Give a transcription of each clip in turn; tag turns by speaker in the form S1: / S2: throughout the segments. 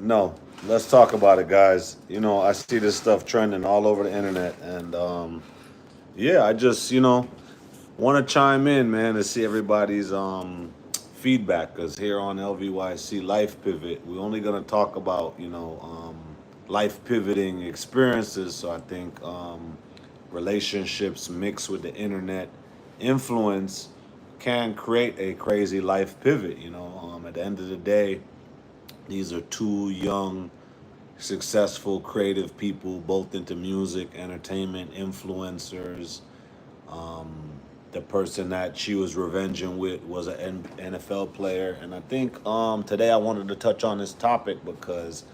S1: No, let's talk about it, guys. I see this stuff trending all over the internet, and yeah, I just want to chime in, man, to see everybody's feedback. Cause here on LVYC Life Pivot, we're only gonna talk about life pivoting experiences. So I think relationships mixed with the internet influence can create a crazy life pivot. At the end of the day, these are two young, successful, creative people, both into music, entertainment, influencers. The person that she was revenging with was an NFL player, and I think today I wanted to touch on this topic because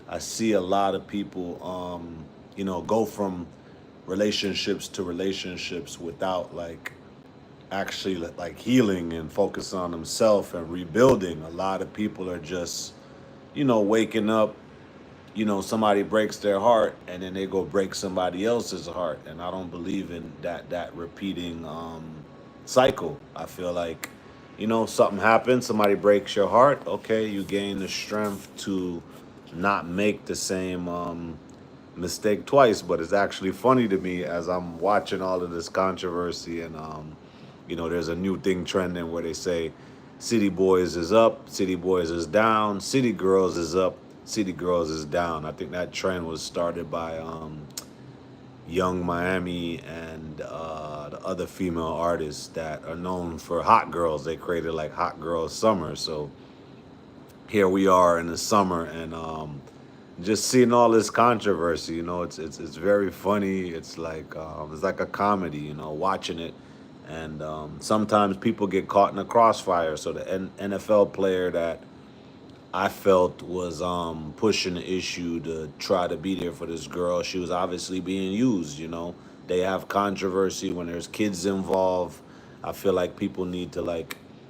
S1: I see a lot of people, go from relationships to relationships without actually like healing and focus on themselves and rebuilding. A lot of people are just waking up, somebody breaks their heart and then they go break somebody else's heart. And I don't believe in that repeating cycle. I feel like, something happens, somebody breaks your heart, okay, you gain the strength to not make the same mistake twice. But it's actually funny to me as I'm watching all of this controversy and there's a new thing trending where they say City Boys is up, City Boys is down, City Girls is up, City Girls is down. I think that trend was started by Young Miami and the other female artists that are known for hot girls. They created like Hot Girls Summer. So here we are in the summer, and just seeing all this controversy. It's very funny. It's like a comedy. Watching it, and sometimes people get caught in the crossfire. So the NFL player that I felt was pushing the issue to try to be there for this girl. She was obviously being used. They have controversy when there's kids involved. I feel like people need to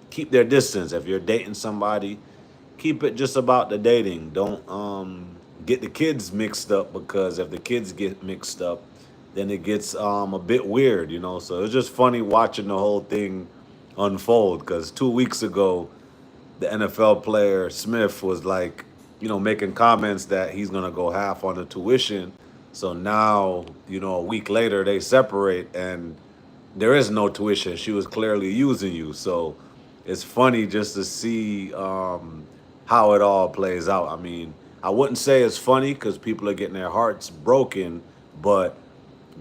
S1: keep their distance. If you're dating somebody, keep it just about the dating. Don't get the kids mixed up, because if the kids get mixed up, then it gets a bit weird. So it's just funny watching the whole thing unfold. Because 2 weeks ago, the NFL player Smith was making comments that he's gonna go half on the tuition. So now, a week later they separate and there is no tuition. She was clearly using you. So it's funny just to see how it all plays out. I mean, I wouldn't say it's funny because people are getting their hearts broken, but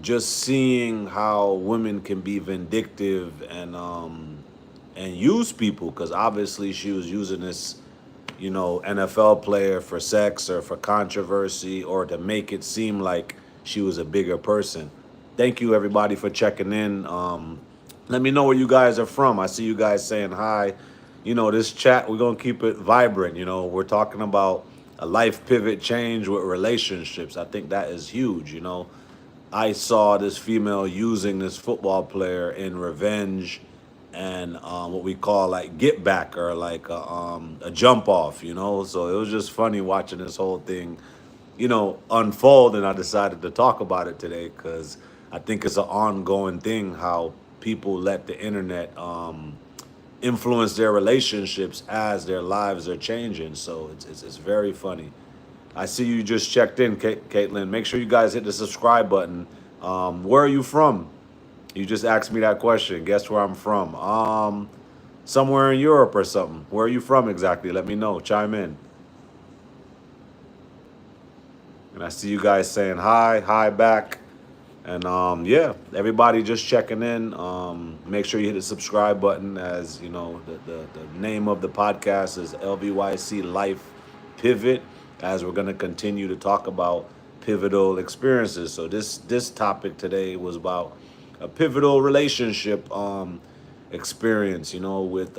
S1: just seeing how women can be vindictive and use people, because obviously she was using this NFL player for sex or for controversy or to make it seem like she was a bigger person. Thank you everybody for checking in. Let me know where you guys are from. I see you guys saying hi. This chat, we're gonna keep it vibrant. We're talking about a life pivot change with relationships. I think that is huge. I saw this female using this football player in revenge and what we call like get back, or like a jump off. So it was just funny watching this whole thing unfold, and I decided to talk about it today because I think it's an ongoing thing how people let the internet influence their relationships as their lives are changing. So it's very funny. I see you just checked in, Caitlin. Make sure you guys hit the subscribe button. Where are you from? You just asked me that question. Guess where I'm from? Somewhere in Europe or something. Where are you from exactly? Let me know. Chime in. And I see you guys saying hi back. And yeah, everybody just checking in. Make sure you hit the subscribe button. As you know, the name of the podcast is LVYC Life Pivot, as we're going to continue to talk about pivotal experiences. So this topic today was about a pivotal relationship experience, with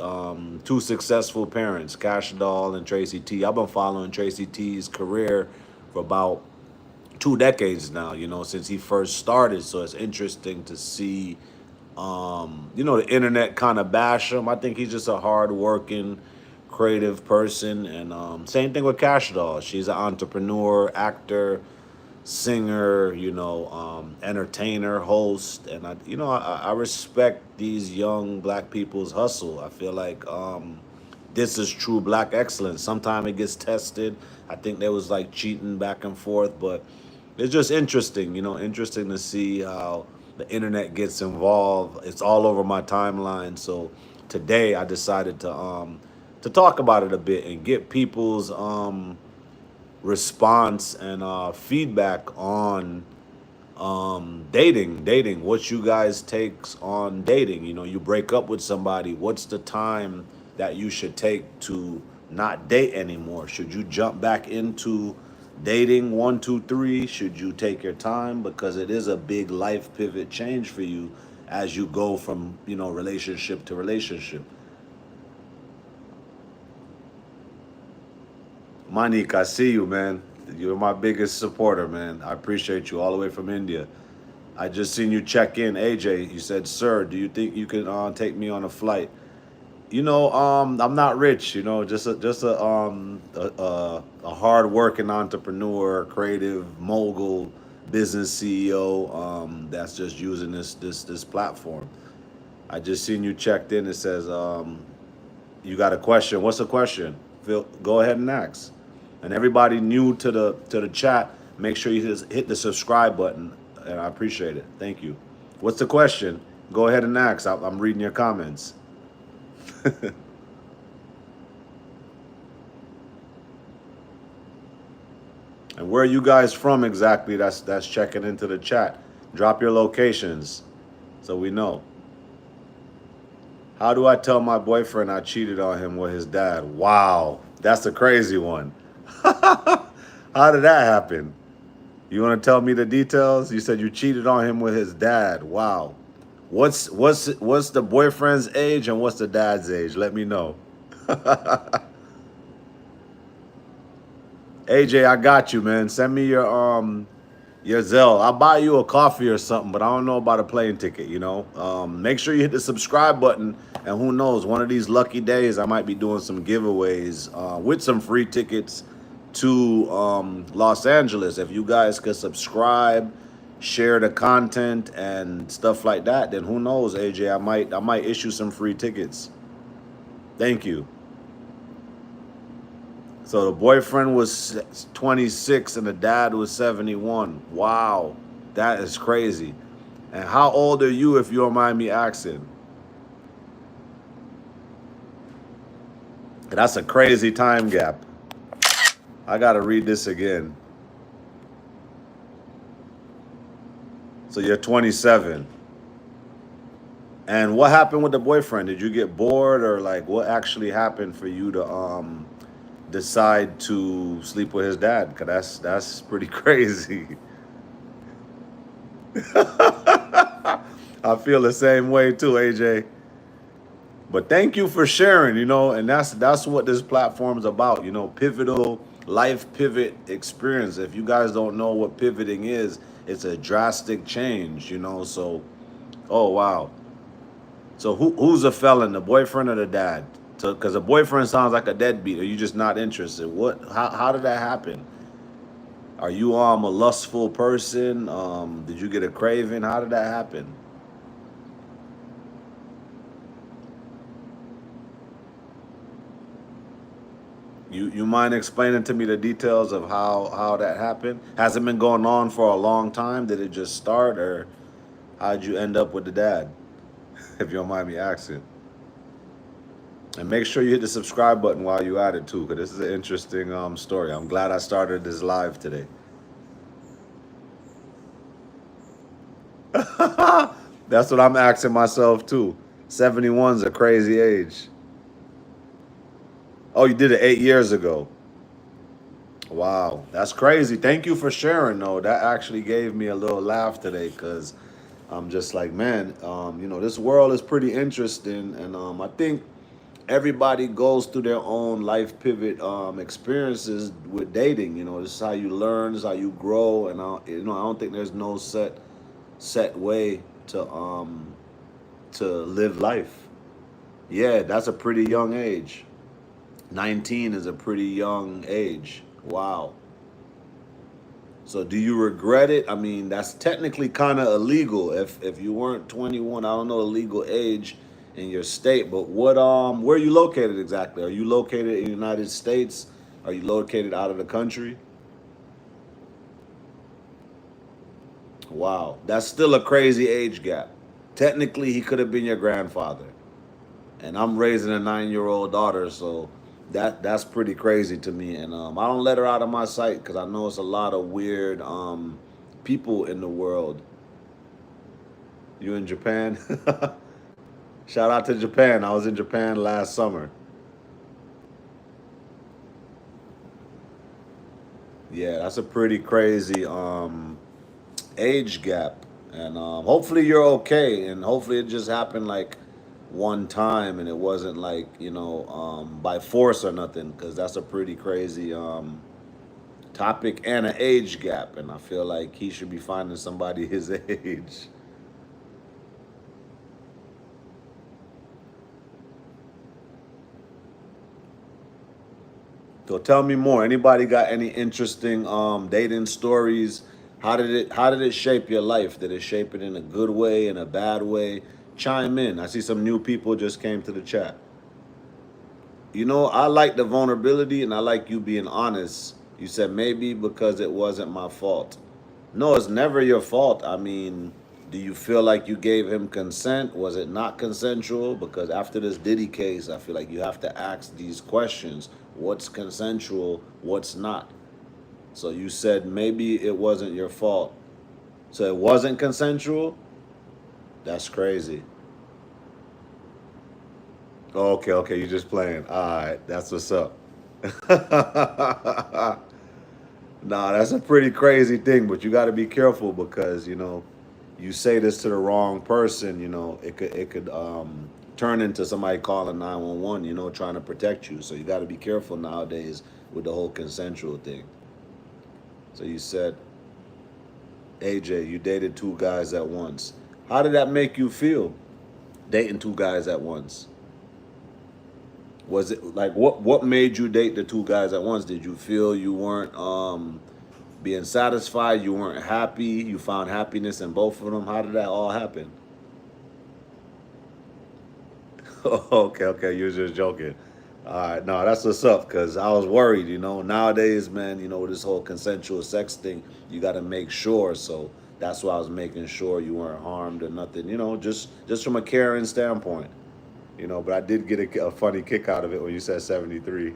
S1: two successful parents, Kash Doll and Tracy T. I've been following Tracy T's career for about 2 decades now, since he first started. So it's interesting to see, the internet kind of bash him. I think he's just a hard-working, creative person. And same thing with Cash Doll. She's an entrepreneur, actor, singer, entertainer, host. And I respect these young black people's hustle. I feel like this is true black excellence. Sometimes it gets tested. I think there was like cheating back and forth, but it's just interesting, interesting to see how the internet gets involved. It's all over my timeline. So today I decided to talk about it a bit and get people's response and feedback on dating. What you guys takes on dating? You break up with somebody. What's the time that you should take to not date anymore? Should you jump back into dating 1, 2, 3? Should you take your time, because it is a big life pivot change for you as you go from relationship to relationship? Manik, I see you, man. You're my biggest supporter, man. I appreciate you all the way from India. I just seen you check in, AJ. You said, "Sir, do you think you can take me on a flight?" I'm not rich. Just a hard working entrepreneur, creative mogul, business CEO. That's just using this platform. I just seen you checked in. It says you got a question. What's the question? Go ahead and ask. And everybody new to the chat, make sure you just hit the subscribe button, and I appreciate it. Thank you. What's the question? Go ahead and ask. I'm reading your comments. And where are you guys from exactly? That's checking into the chat. Drop your locations so we know. How do I tell my boyfriend I cheated on him with his dad? Wow, that's a crazy one. How did that happen? You want to tell me the details? You said you cheated on him with his dad. Wow. What's the boyfriend's age and what's the dad's age? Let me know. AJ, I got you, man. Send me your Zelle. I'll buy you a coffee or something, but I don't know about a plane ticket, Make sure you hit the subscribe button, and who knows, one of these lucky days I might be doing some giveaways with some free tickets to Los Angeles. If you guys could subscribe, share the content and stuff like that, then who knows, AJ, I might issue some free tickets. Thank you. So the boyfriend was 26 and the dad was 71. Wow, that is crazy. And how old are you, if you don't mind me asking? That's a crazy time gap. I gotta read this again. So you're 27. And what happened with the boyfriend? Did you get bored, or like what actually happened for you to decide to sleep with his dad? Cause that's pretty crazy. I feel the same way too, AJ. But thank you for sharing, and that's what this platform is about, pivotal life pivot experience. If you guys don't know what pivoting is, it's a drastic change, so, oh, wow. So who's a felon, the boyfriend or the dad? Because a boyfriend sounds like a deadbeat. Are you just not interested? How did that happen? Are you a lustful person? Did you get a craving? How did that happen? You mind explaining to me the details of how that happened? Has it been going on for a long time? Did it just start, or how'd you end up with the dad? If you don't mind me asking. And make sure you hit the subscribe button while you at it too, because this is an interesting story. I'm glad I started this live today. That's what I'm asking myself too. 71's a crazy age. Oh, you did it 8 years ago. Wow, that's crazy. Thank you for sharing, though. That actually gave me a little laugh today, because I'm just like, man, this world is pretty interesting, and I think everybody goes through their own life pivot experiences with dating. This is how you learn, this is how you grow, and I don't think there's no set way to live life. Yeah, that's a pretty young age. 19 is a pretty young age. Wow. So do you regret it? I mean, that's technically kind of illegal. If you weren't 21, I don't know the legal age in your state. But where are you located exactly? Are you located in the United States? Are you located out of the country? Wow, that's still a crazy age gap. Technically, he could have been your grandfather, and I'm raising a 9-year-old daughter, so that's pretty crazy to me. And I don't let her out of my sight because I know it's a lot of weird people in the world. You in Japan? Shout out to Japan. I was in Japan last summer. Yeah, that's a pretty crazy age gap, and hopefully you're okay, and hopefully it just happened like one time, and it wasn't like by force or nothing, because that's a pretty crazy topic and an age gap, and I feel like he should be finding somebody his age. So tell me more. Anybody got any interesting dating stories? How did it shape your life? Did it shape it in a good way, in a bad way? Chime in. I see some new people just came to the chat. I like the vulnerability and I like you being honest. You said maybe because it wasn't my fault. No, it's never your fault. I mean, do you feel like you gave him consent? Was it not consensual? Because after this Diddy case, I feel like you have to ask these questions. What's consensual? What's not? So you said maybe it wasn't your fault. So it wasn't consensual? That's crazy. Okay, okay, you're just playing. All right, that's what's up. Nah, that's a pretty crazy thing, but you got to be careful because you say this to the wrong person. It could turn into somebody calling 911. Trying to protect you. So you got to be careful nowadays with the whole consensual thing. So you said, AJ, you dated two guys at once. How did that make you feel, dating two guys at once? Was it like what made you date the two guys at once? Did you feel you weren't being satisfied? You weren't happy? You found happiness in both of them? How did that all happen? Okay, okay, you was just joking. All right, no, that's what's up. Cause I was worried. Nowadays, man, with this whole consensual sex thing, you got to make sure. So that's why I was making sure you weren't harmed or nothing. Just from a caring standpoint. But I did get a funny kick out of it when you said 73.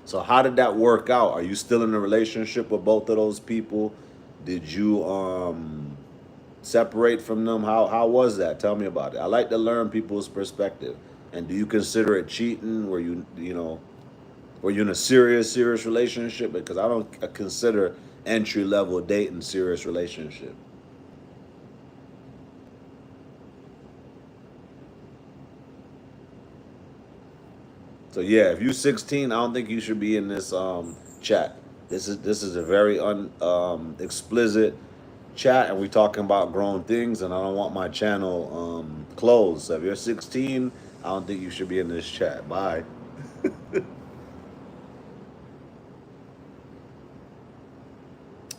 S1: So how did that work out? Are you still in a relationship with both of those people? Did you separate from them? How was that? Tell me about it. I like to learn people's perspective. And do you consider it cheating? Were you in a serious relationship? Because I don't consider entry level dating serious relationship. So yeah, if you're 16, I don't think you should be in this chat. This is a very explicit chat, and we're talking about grown things, and I don't want my channel closed. So if you're 16, I don't think you should be in this chat. Bye.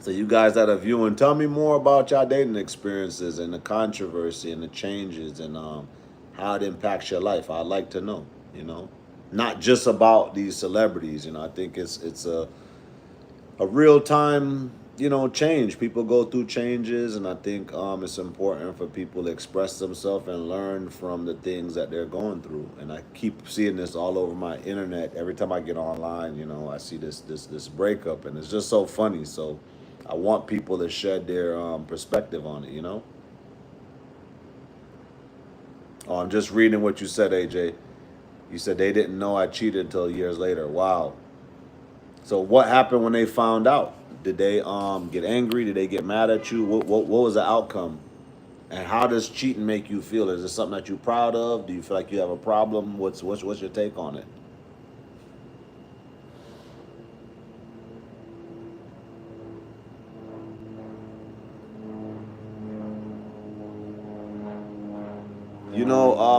S1: So you guys that are viewing, tell me more about your dating experiences and the controversy and the changes and how it impacts your life. I'd like to know. You know, not just about these celebrities. I think it's a real time change. People go through changes, and I think it's important for people to express themselves and learn from the things that they're going through. And I keep seeing this all over my internet. Every time I get online, I see this breakup, and it's just so funny. So I want people to shed their perspective on it. Oh, I'm just reading what you said, AJ. You said they didn't know I cheated until years later. Wow. So what happened when they found out? Did they get angry? Did they get mad at you? What was the outcome? And how does cheating make you feel? Is it something that you're proud of? Do you feel like you have a problem? What's your take on it?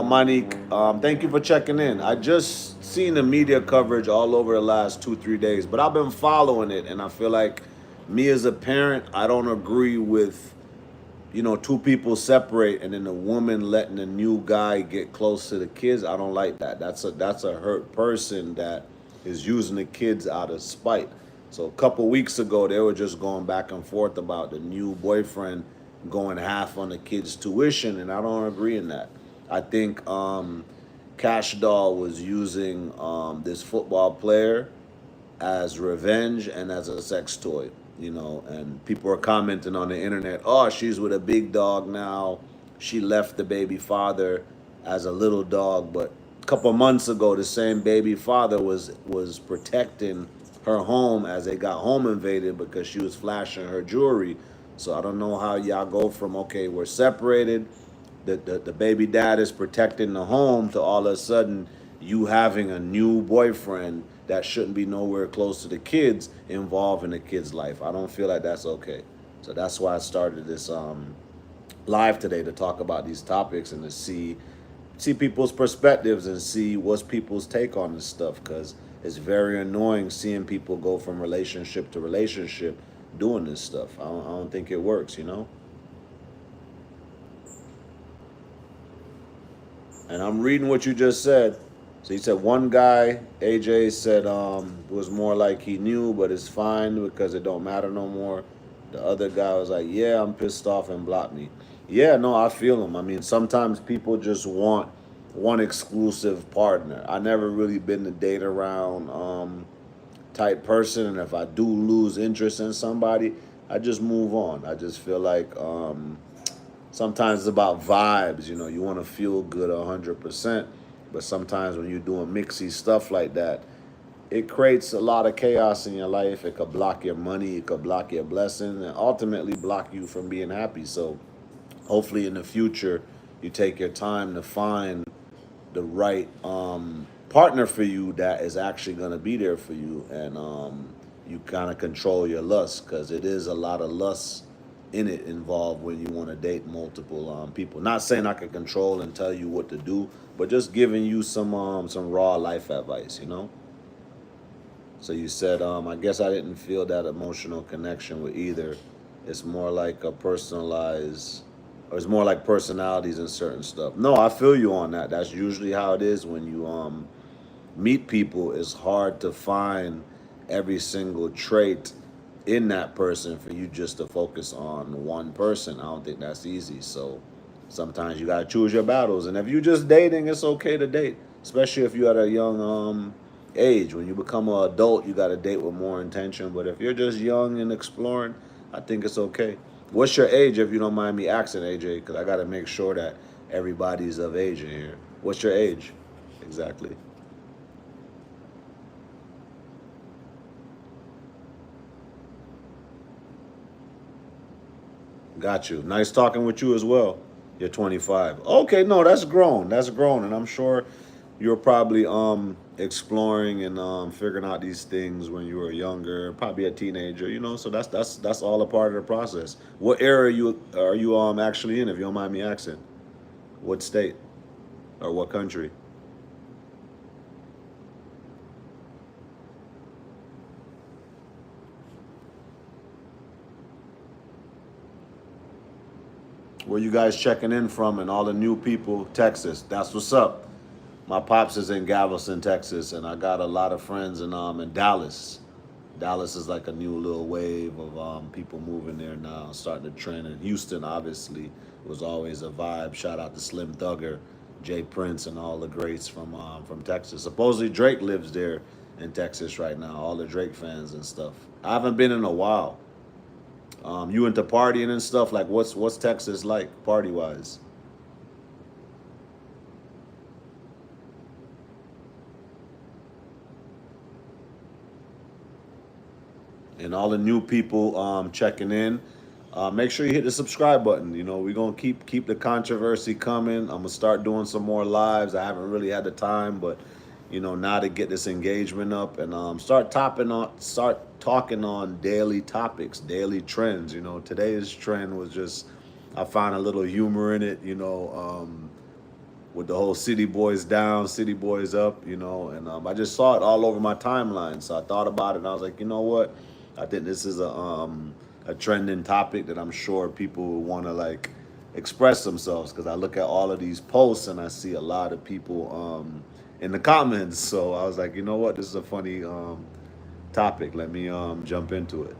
S1: Monique, thank you for checking in. I just seen the media coverage all over the last 2, 3 days, but I've been following it, and I feel like me as a parent, I don't agree with two people separate and then the woman letting the new guy get close to the kids. I don't like that. That's a hurt person that is using the kids out of spite. So a couple weeks ago they were just going back and forth about the new boyfriend going half on the kids' tuition, and I don't agree in that. I think Cash Doll was using this football player as revenge and as a sex toy, and people are commenting on the internet, oh, she's with a big dog now. She left the baby father as a little dog, but a couple months ago, the same baby father was protecting her home as they got home invaded because she was flashing her jewelry. So I don't know how y'all go from, okay, we're separated, the baby dad is protecting the home, to all of a sudden you having a new boyfriend that shouldn't be nowhere close to the kids involved in the kids' life. I don't feel like that's okay. So that's why I started this live today, to talk about these topics and to see people's perspectives and see what's people's take on this stuff, because it's very annoying seeing people go from relationship to relationship doing this stuff. I don't think it works. And I'm reading what you just said. So he said one guy, AJ, said was more like he knew, but it's fine because it don't matter no more. The other guy was like, yeah, I'm pissed off and blocked me. Yeah, no, I feel him. I mean, sometimes people just want one exclusive partner. I never really been the date around type person, and if I do lose interest in somebody, I just move on. I just feel like sometimes it's about vibes. You want to feel good 100%, but sometimes when you're doing mixy stuff like that, it creates a lot of chaos in your life. It could block your money, it could block your blessings, and ultimately block you from being happy. So hopefully in the future, you take your time to find the right partner for you that is actually going to be there for you, and you kind of control your lust, because it is a lot of lust in it involved when you want to date multiple people. Not saying I can control and tell you what to do, but just giving you some raw life advice. So you said, I guess I didn't feel that emotional connection with either. It's more like a personalized, or it's more like personalities and certain stuff. No, I feel you on that. That's usually how it is when you meet people. It's hard to find every single trait in that person for you just to focus on one person. I don't think that's easy. So sometimes you gotta choose your battles. And if you're just dating, it's okay to date, especially if you're at a young age. When you become an adult, you gotta date with more intention. But if you're just young and exploring, I think it's okay. What's your age, if you don't mind me asking, AJ? Because I gotta make sure that everybody's of age in here. What's your age? Exactly. Got you. Nice talking with you as well. You're 25. Okay, no, that's grown. That's grown, and I'm sure you're probably exploring and figuring out these things when you were younger, probably a teenager. So that's all a part of the process. What era are you actually in, if you don't mind me asking? What state or what country? Where you guys checking in from, and all the new people? Texas. That's what's up. My pops is in Galveston, Texas, and I got a lot of friends in Dallas. Dallas is like a new little wave of people moving there now, starting to trend. And Houston, obviously, was always a vibe. Shout out to Slim Thugger, Jay Prince, and all the greats from Texas. Supposedly Drake lives there in Texas right now. All the Drake fans and stuff. I haven't been in a while. You into partying and stuff? Like, what's Texas like party wise? And all the new people checking in, make sure you hit the subscribe button. We're gonna keep the controversy coming. I'm gonna start doing some more lives. I haven't really had the time, but now to get this engagement up, and start talking on daily topics, daily trends. Today's trend was just, I found a little humor in it. With the whole city boys down, city boys up. And I just saw it all over my timeline. So I thought about it, and I was like, you know what? I think this is a trending topic that I'm sure people want to like express themselves, because I look at all of these posts and I see a lot of people in the comments. So I was like, you know what, this is a funny topic. Let me jump into it.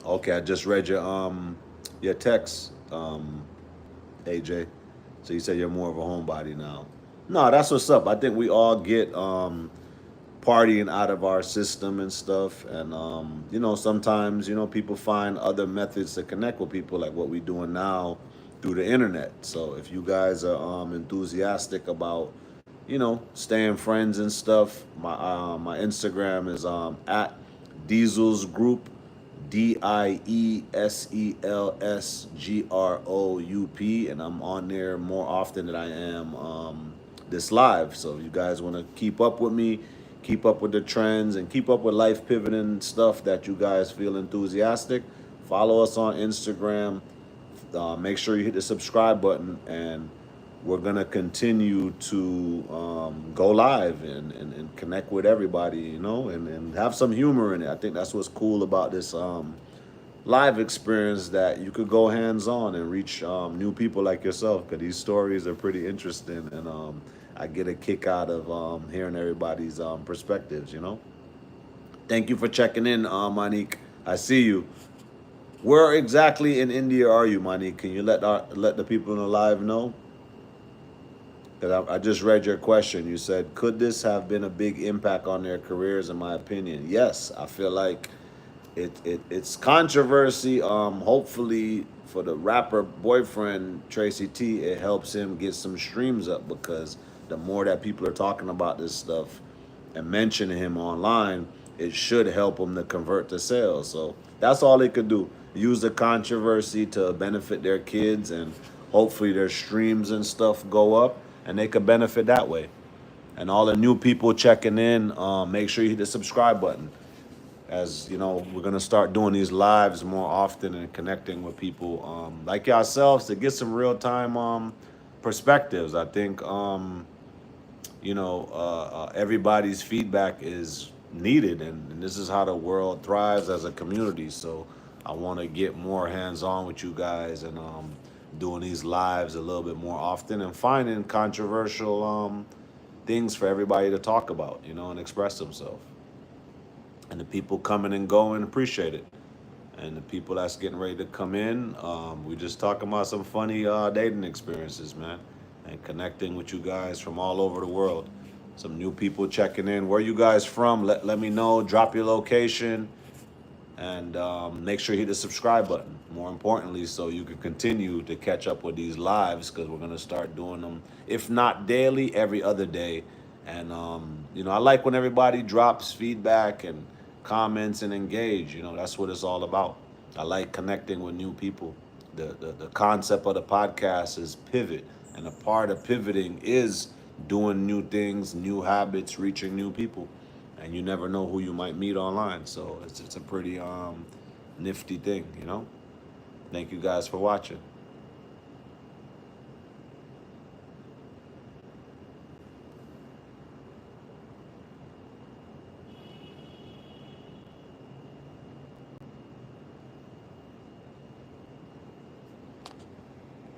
S1: Okay, I just read your text, AJ. So you said you're more of a homebody now. No, that's what's up. I think we all get partying out of our system and stuff, and sometimes people find other methods to connect with people, like what we're doing now through the internet. So if you guys are enthusiastic about staying friends and stuff, my Instagram is at Diesel's Group, DIESELSGROUP, and I'm on there more often than I am this live. So if you guys want to keep up with me, keep up with the trends, and keep up with life pivoting stuff that you guys feel enthusiastic, follow us on Instagram. Make sure you hit the subscribe button, and we're gonna continue to go live and connect with everybody, and have some humor in it. I think that's what's cool about this live experience, that you could go hands on and reach new people like yourself, because these stories are pretty interesting, and I get a kick out of hearing everybody's perspectives. Thank you for checking in, Monique. I see you. Where exactly in India are you, Monique? Can you let the people in the live know? Because I just read your question. You said, could this have been a big impact on their careers? In my opinion, yes. I feel like it's controversy. Hopefully for the rapper boyfriend Tracy T, it helps him get some streams up, because the more that people are talking about this stuff and mentioning him online, it should help him to convert to sales. So that's all they could do. Use the controversy to benefit their kids, and hopefully their streams and stuff go up, and they could benefit that way. And all the new people checking in, make sure you hit the subscribe button. As you know, we're gonna start doing these lives more often and connecting with people like yourselves, to get some real time perspectives. I think everybody's feedback is needed, and this is how the world thrives as a community. So I want to get more hands on with you guys, and doing these lives a little bit more often, and finding controversial things for everybody to talk about, and express themselves. And the people coming and going appreciate it. And the people that's getting ready to come in, we just talking about some funny dating experiences, man, and connecting with you guys from all over the world. Some new people checking in. Where you guys from? Let me know. Drop your location, and make sure you hit the subscribe button. More importantly, so you can continue to catch up with these lives, because we're gonna start doing them, if not daily, every other day. And I like when everybody drops feedback and comments and engage. That's what it's all about. I like connecting with new people. The concept of the podcast is pivot, and a part of pivoting is doing new things, new habits, reaching new people, and you never know who you might meet online. So it's a pretty nifty thing. Thank you guys for watching.